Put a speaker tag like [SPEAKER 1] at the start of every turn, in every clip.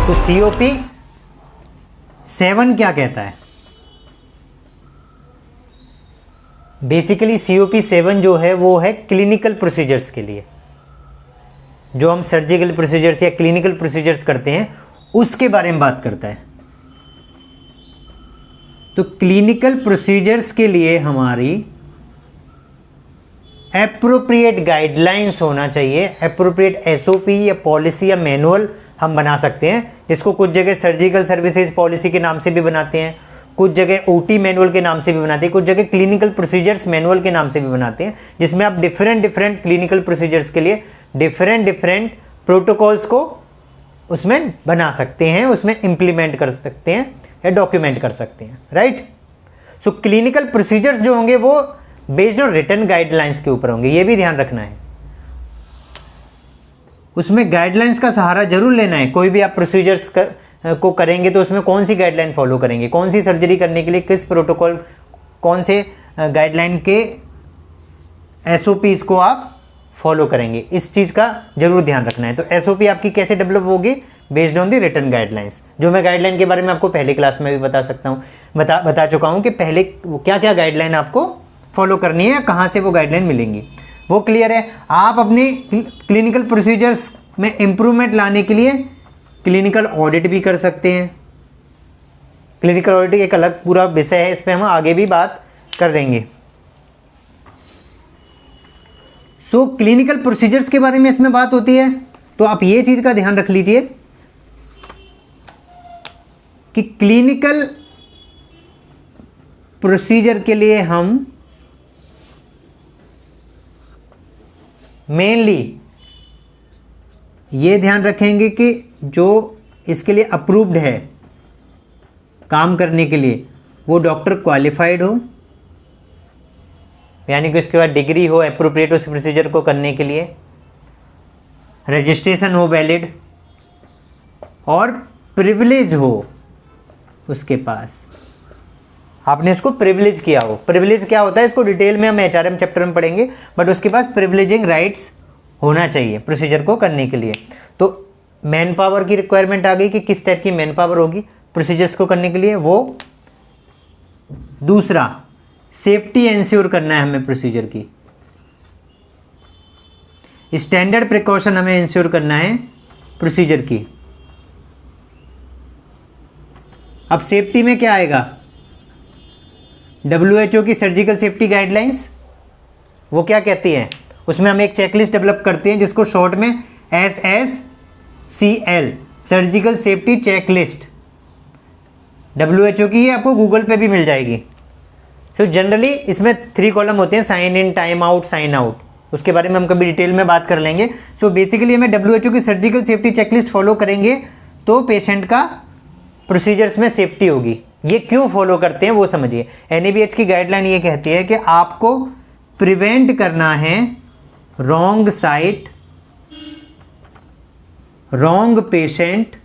[SPEAKER 1] तो COP 7 क्या कहता है? बेसिकली COP 7 जो है वो है क्लिनिकल प्रोसीजर्स के लिए, जो हम सर्जिकल प्रोसीजर्स या क्लिनिकल प्रोसीजर्स करते हैं उसके बारे में बात करता है। तो क्लिनिकल प्रोसीजर्स के लिए हमारी एप्रोप्रिएट गाइडलाइंस होना चाहिए, एप्रोप्रिएट SOP या पॉलिसी या मैनुअल हम बना सकते हैं, जिसको कुछ जगह सर्जिकल सर्विसेज पॉलिसी के नाम से भी बनाते हैं, कुछ जगह OT मैनुअल के नाम से भी बनाते हैं, कुछ जगह क्लिनिकल प्रोसीजर्स मैनुअल के नाम से भी बनाते हैं, जिसमें आप डिफरेंट क्लिनिकल प्रोसीजर्स के लिए डिफरेंट प्रोटोकॉल्स को उसमें बना सकते हैं, उसमें इंप्लीमेंट कर सकते हैं या डॉक्यूमेंट कर सकते हैं, राइट। सो क्लिनिकल प्रोसीजर्स जो होंगे वो बेस्ड ऑन रिटन गाइडलाइंस के ऊपर होंगे, ये भी ध्यान रखना है। उसमें गाइडलाइंस का सहारा जरूर लेना है। कोई भी आप प्रोसीजर्स को करेंगे तो उसमें कौन सी गाइडलाइन फॉलो करेंगे, कौन सी सर्जरी करने के लिए किस प्रोटोकॉल, कौन से गाइडलाइन के SOPs को आप फॉलो करेंगे, इस चीज़ का जरूर ध्यान रखना है। तो SOP आपकी कैसे डेवलप होगी? Based on the written guidelines, जो मैं गाइडलाइन के बारे में आपको पहले क्लास में भी बता चुका हूँ कि पहले क्या क्या गाइडलाइन आपको फॉलो करनी है, कहाँ से वो गाइडलाइन मिलेंगी, वो क्लियर है। आप अपने क्लिनिकल प्रोसीजर्स में इम्प्रूवमेंट लाने के लिए क्लिनिकल ऑडिट भी कर सकते हैं। क्लिनिकल ऑडिट एक अलग पूरा विषय है, इस पर हम आगे भी बात कर देंगे। सो क्लिनिकल प्रोसीजर्स के बारे में इसमें बात होती है, तो आप ये चीज़ का ध्यान रख लीजिए कि क्लिनिकल प्रोसीजर के लिए हम मेनली ये ध्यान रखेंगे कि जो इसके लिए अप्रूव्ड है काम करने के लिए वो डॉक्टर क्वालिफाइड हो, यानी कि उसके बाद डिग्री हो एप्रोप्रिएट उस प्रोसीजर को करने के लिए, रजिस्ट्रेशन हो वैलिड, और प्रिविलेज हो उसके पास, आपने इसको प्रिविलेज किया हो। प्रिविलेज क्या होता है इसको डिटेल में हम HRM चैप्टर में पढ़ेंगे, बट उसके पास प्रिविलेजिंग राइट्स होना चाहिए प्रोसीजर को करने के लिए। तो मैन पावर की रिक्वायरमेंट आ गई कि किस टाइप की मैन पावर होगी प्रोसीजर्स को करने के लिए, वो। दूसरा, सेफ्टी एंश्योर करना है हमें प्रोसीजर की, स्टैंडर्ड प्रिकॉशन हमें इंश्योर करना है प्रोसीजर की। अब सेफ्टी में क्या आएगा? WHO की सर्जिकल सेफ्टी गाइडलाइंस, वो क्या कहती है? उसमें हम एक चेकलिस्ट डेवलप करते हैं जिसको शॉर्ट में SSCL, surgical safety checklist, WHO की, आपको गूगल पे भी मिल जाएगी। तो जनरली इसमें 3 कॉलम होते हैं, sign in, time out, sign out, उसके बारे में हम कभी डिटेल में बात कर लेंगे। सो बेसिकली हमें WHO की सर्जिकल सेफ्टी चेकलिस्ट फॉलो करेंगे तो पेशेंट का प्रोसीजर्स में सेफ्टी होगी। ये क्यों फॉलो करते हैं वो समझिए। NABH की गाइडलाइन ये कहती है कि आपको प्रिवेंट करना है wrong site, wrong patient,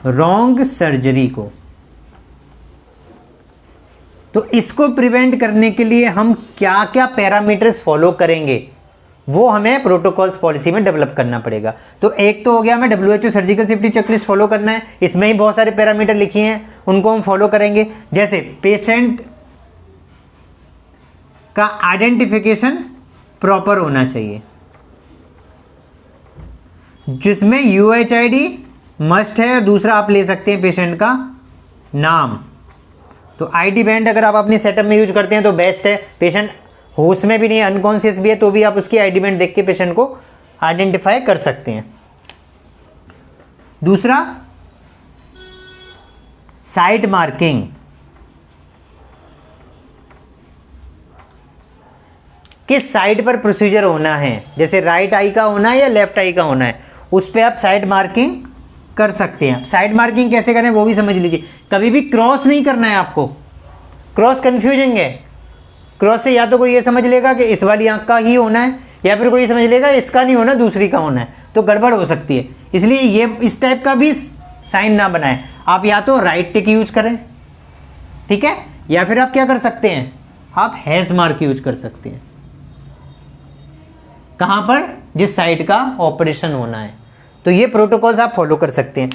[SPEAKER 1] wrong surgery को। तो इसको प्रिवेंट करने के लिए हम क्या क्या पैरामीटर्स फॉलो करेंगे वो हमें प्रोटोकॉल्स पॉलिसी में डेवलप करना पड़ेगा। तो एक तो हो गया हमें WHO surgical safety checklist follow करना है, इसमें ही बहुत सारे पैरामीटर लिखे हैं, उनको हम फॉलो करेंगे। जैसे पेशेंट का आइडेंटिफिकेशन प्रॉपर होना चाहिए, जिसमें UHID मस्ट है, और दूसरा आप ले सकते हैं पेशेंट का नाम। तो ID बैंड अगर आप अपने सेटअप में यूज करते हैं तो बेस्ट है। पेशेंट होश में भी नहीं, अनकॉन्शियस भी है, तो भी आप उसकी ID बैंड देख के पेशेंट को आइडेंटिफाई कर सकते हैं। दूसरा, साइट मार्किंग, किस साइड पर प्रोसीजर होना है, जैसे राइट आई का होना है या लेफ्ट आई का होना है, उस पर आप साइड मार्किंग कर सकते हैं। साइड मार्किंग कैसे करें वो भी समझ लीजिए। कभी भी क्रॉस नहीं करना है आपको, क्रॉस कंफ्यूजिंग है। क्रॉस से या तो कोई ये समझ लेगा कि इस वाली आंख का ही होना है, या फिर कोई समझ लेगा इसका नहीं होना दूसरी का होना है, तो गड़बड़ हो सकती है। इसलिए ये इस टाइप का भी साइन ना बनाएं। आप या तो राइट टिक यूज करें, ठीक है, या फिर आप क्या कर सकते हैं, आप हैश मार्क यूज कर सकते हैं। कहां पर? जिस साइड का ऑपरेशन होना है। तो ये प्रोटोकॉल्स आप फॉलो कर सकते हैं।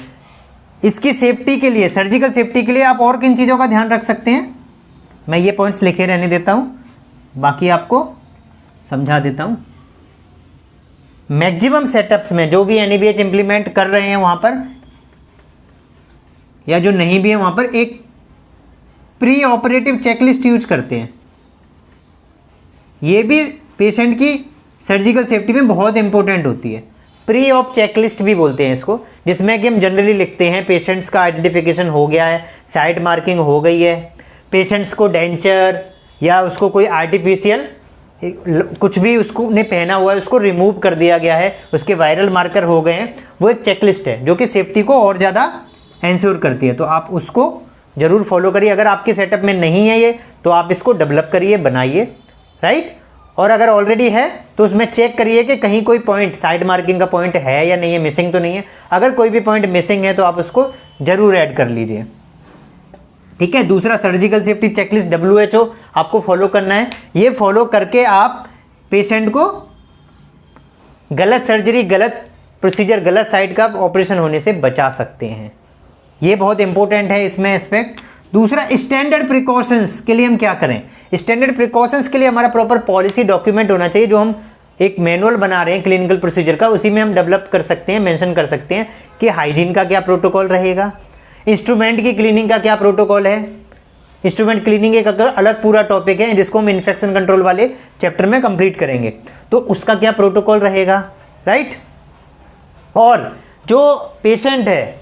[SPEAKER 1] इसकी सेफ्टी के लिए, सर्जिकल सेफ्टी के लिए आप और किन चीज़ों का ध्यान रख सकते हैं, मैं ये पॉइंट्स लिखे रहने देता हूँ, बाकी आपको समझा देता हूँ। मैक्सिमम सेटअप्स में जो भी NABH इंप्लीमेंट कर रहे हैं वहाँ पर, या जो नहीं भी है वहाँ पर, एक प्री ऑपरेटिव चेकलिस्ट यूज करते हैं। ये भी पेशेंट की सर्जिकल सेफ्टी में बहुत इंपॉर्टेंट होती है। प्री ऑप चेकलिस्ट भी बोलते हैं इसको, जिसमें कि हम जनरली लिखते हैं पेशेंट्स का आइडेंटिफिकेशन हो गया है, साइट मार्किंग हो गई है, पेशेंट्स को डेंचर या उसको कोई आर्टिफिशियल कुछ भी उसको ने पहना हुआ है उसको रिमूव कर दिया गया है, उसके वायरल मार्कर हो गए हैं, वो एक चेकलिस्ट है जो कि सेफ्टी को और ज़्यादा इंश्योर करती है। तो आप उसको ज़रूर फॉलो करिए। अगर आपके सेटअप में नहीं है ये तो आप इसको डेवलप करिए, बनाइए, राइट। और अगर ऑलरेडी है तो उसमें चेक करिए कि कहीं कोई पॉइंट, साइड मार्किंग का पॉइंट है या नहीं है, मिसिंग तो नहीं है। अगर कोई भी पॉइंट मिसिंग है तो आप उसको ज़रूर ऐड कर लीजिए, ठीक है। दूसरा, सर्जिकल सेफ्टी चेकलिस्ट WHO आपको फॉलो करना है। ये फॉलो करके आप पेशेंट को गलत सर्जरी, गलत प्रोसीजर, गलत साइड का ऑपरेशन होने से बचा सकते हैं। ये बहुत इंपॉर्टेंट है इसमें एस्पेक्ट। दूसरा, स्टैंडर्ड प्रिकॉशंस के लिए हम क्या करें। स्टैंडर्ड प्रिकॉशंस के लिए हमारा प्रॉपर पॉलिसी डॉक्यूमेंट होना चाहिए, जो हम एक मैनुअल बना रहे हैं क्लिनिकल प्रोसीजर का, उसी में हम डेवलप कर सकते हैं, मेंशन कर सकते हैं कि हाइजीन का क्या प्रोटोकॉल रहेगा, इंस्ट्रूमेंट की क्लीनिंग का क्या प्रोटोकॉल है। इंस्ट्रूमेंट क्लीनिंग एक अलग पूरा टॉपिक है जिसको हम इन्फेक्शन कंट्रोल वाले चैप्टर में कंप्लीट करेंगे, तो उसका क्या प्रोटोकॉल रहेगा, राइट। और जो पेशेंट है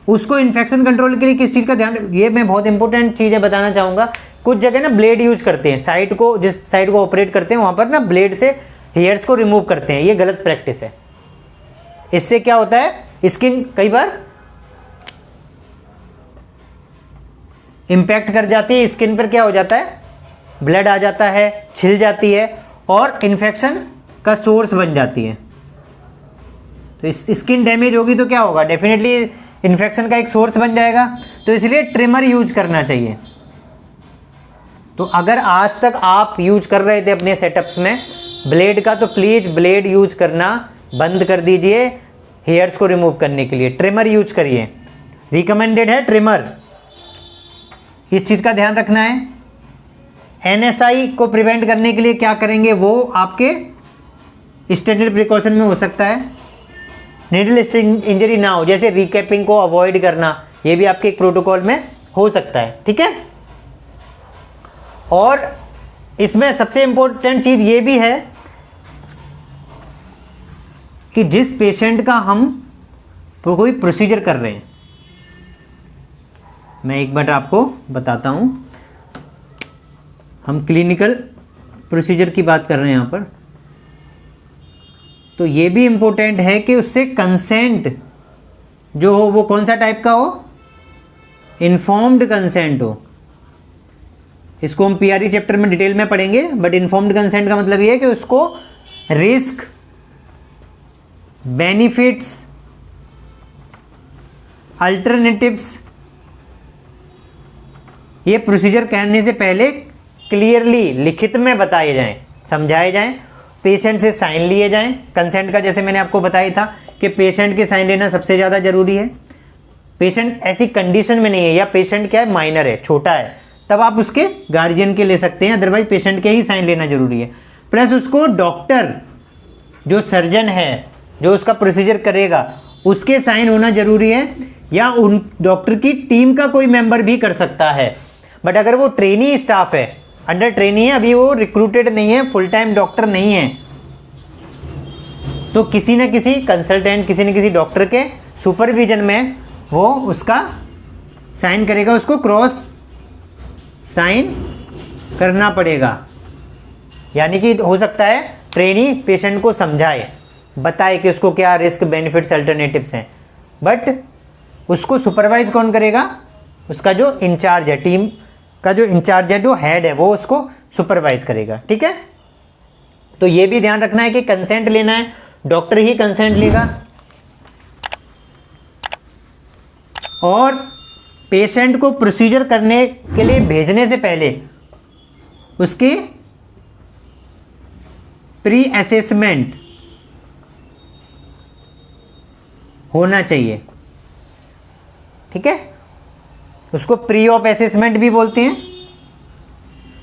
[SPEAKER 1] उसको इन्फेक्शन कंट्रोल के लिए किस चीज़ का ध्यान, ये मैं बहुत इंपॉर्टेंट चीज़ें बताना चाहूँगा। कुछ जगह ना ब्लेड यूज करते हैं, साइड को, जिस साइड को ऑपरेट करते हैं वहाँ पर ना ब्लेड से हेयर्स को रिमूव करते हैं, ये गलत प्रैक्टिस है। इससे क्या होता है, स्किन कई बार इंपैक्ट कर जाती है, स्किन पर क्या हो जाता है, ब्लड आ जाता है, छिल जाती है और इन्फेक्शन का सोर्स बन जाती है। तो इस स्किन डैमेज होगी तो क्या होगा, डेफिनेटली इन्फेक्शन का एक सोर्स बन जाएगा। तो इसलिए ट्रिमर यूज करना चाहिए। तो अगर आज तक आप यूज कर रहे थे अपने सेटअप्स में ब्लेड का, तो प्लीज़ ब्लेड यूज करना बंद कर दीजिए। हेयर्स को रिमूव करने के लिए ट्रिमर यूज करिए, रिकमेंडेड है ट्रिमर। इस चीज़ का ध्यान रखना है। NSI को प्रिवेंट करने के लिए क्या करेंगे, वो आपके स्टैंडर्ड प्रिकॉशन में हो सकता है। नीडल इंजरी ना हो, जैसे रिकैपिंग को अवॉइड करना, ये भी आपके एक प्रोटोकॉल में हो सकता है, ठीक है। और इसमें सबसे इंपॉर्टेंट चीज़ ये भी है कि जिस पेशेंट का हम कोई प्रोसीजर कर रहे हैं, मैं एक बार आपको बताता हूँ, हम क्लिनिकल प्रोसीजर की बात कर रहे हैं यहाँ पर, तो ये भी इम्पोर्टेंट है कि उससे कंसेंट जो हो वो कौन सा टाइप का हो, इन्फॉर्म्ड कंसेंट हो। इसको हम PRE चैप्टर में डिटेल में पढ़ेंगे, बट इन्फॉर्म्ड कंसेंट का मतलब ये है कि उसको रिस्क, बेनिफिट्स, अल्टरनेटिव्स, ये प्रोसीजर करने से पहले क्लियरली लिखित में बताए जाएं, समझाए जाएं, पेशेंट से साइन लिए जाएं। कंसेंट का जैसे मैंने आपको बताया था कि पेशेंट के साइन लेना सबसे ज़्यादा ज़रूरी है। पेशेंट ऐसी कंडीशन में नहीं है या पेशेंट क्या है, माइनर है, छोटा है, तब आप उसके गार्जियन के ले सकते हैं, अदरवाइज पेशेंट के ही साइन लेना जरूरी है। प्लस उसको डॉक्टर, जो सर्जन है, जो उसका प्रोसीजर करेगा, उसके साइन होना जरूरी है, या उन डॉक्टर की टीम का कोई मेंबर भी कर सकता है। बट अगर वो ट्रेनी स्टाफ है, अंडर ट्रेनी है, अभी वो रिक्रूटेड नहीं है, फुल टाइम डॉक्टर नहीं है, तो किसी न किसी कंसल्टेंट, किसी न किसी डॉक्टर के सुपरविजन में वो उसका साइन करेगा, उसको क्रॉस साइन करना पड़ेगा। यानी कि हो सकता है ट्रेनी पेशेंट को समझाए, बताए कि उसको क्या रिस्क, बेनिफिट्स, अल्टरनेटिव्स हैं, बट उसको सुपरवाइज कौन करेगा, उसका जो इंचार्ज है, टीम का जो इंचार्ज है, जो हेड है, वो उसको सुपरवाइज करेगा, ठीक है। तो ये भी ध्यान रखना है कि कंसेंट लेना है, डॉक्टर ही कंसेंट लेगा। और पेशेंट को प्रोसीजर करने के लिए भेजने से पहले उसकी प्री असेसमेंट होना चाहिए, ठीक है, उसको प्री ऑफ असेसमेंट भी बोलते हैं।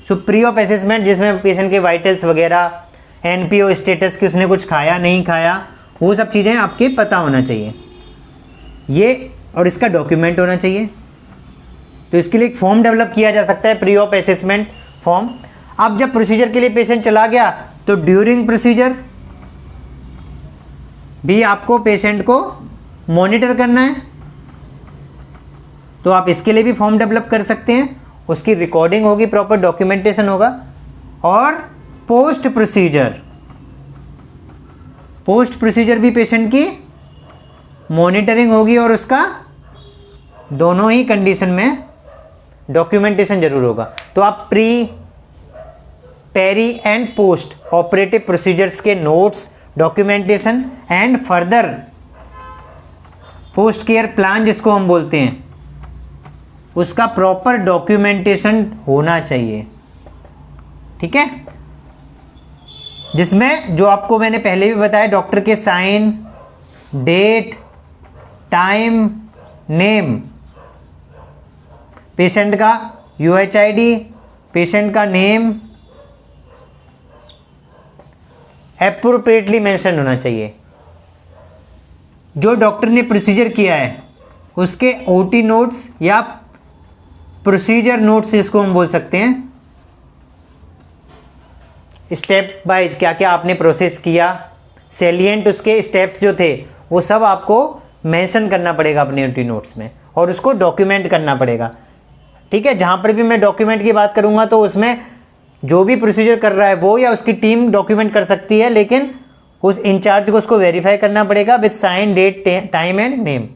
[SPEAKER 1] सो प्री ऑफ असेसमेंट जिसमें पेशेंट के वाइटल्स वगैरह, एनपीओ स्टेटस कि उसने कुछ खाया नहीं खाया, वो सब चीज़ें आपके पता होना चाहिए ये, और इसका डॉक्यूमेंट होना चाहिए। तो इसके लिए एक फॉर्म डेवलप किया जा सकता है, प्री ऑफ असेसमेंट फॉर्म। अब जब प्रोसीजर के लिए पेशेंट चला गया तो ड्यूरिंग प्रोसीजर भी आपको पेशेंट को मॉनिटर करना है, तो आप इसके लिए भी फॉर्म डेवलप कर सकते हैं। उसकी रिकॉर्डिंग होगी, प्रॉपर डॉक्यूमेंटेशन होगा। और पोस्ट प्रोसीजर भी पेशेंट की मॉनिटरिंग होगी और उसका दोनों ही कंडीशन में डॉक्यूमेंटेशन जरूर होगा। तो आप pre, peri and post operative procedures के notes, documentation and further post care plan जिसको हम बोलते हैं, उसका प्रॉपर डॉक्यूमेंटेशन होना चाहिए, ठीक है, जिसमें जो आपको मैंने पहले भी बताया, डॉक्टर के sign, date, time, name, patient का UHID, पेशेंट का नेम एप्रोप्रिएटली मेंशन होना चाहिए। जो डॉक्टर ने प्रोसीजर किया है उसके OT नोट्स या प्रोसीजर नोट्स इसको हम बोल सकते हैं, स्टेप वाइज क्या क्या आपने प्रोसेस किया, सेलिएंट उसके स्टेप्स जो थे वो सब आपको मेंशन करना पड़ेगा अपने OT नोट्स में, और उसको डॉक्यूमेंट करना पड़ेगा, ठीक है। जहाँ पर भी मैं डॉक्यूमेंट की बात करूँगा तो उसमें जो भी प्रोसीजर कर रहा है वो या उसकी टीम डॉक्यूमेंट कर सकती है, लेकिन उस इंचार्ज को उसको वेरीफाई करना पड़ेगा with sign, date, time and name,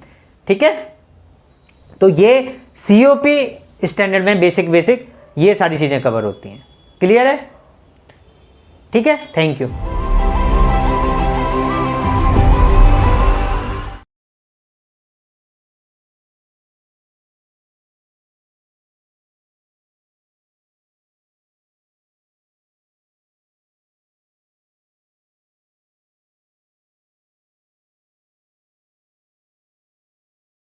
[SPEAKER 1] ठीक है। तो ये COP स्टैंडर्ड में बेसिक ये सारी चीज़ें कवर होती हैं। क्लियर है? ठीक है, थैंक यू।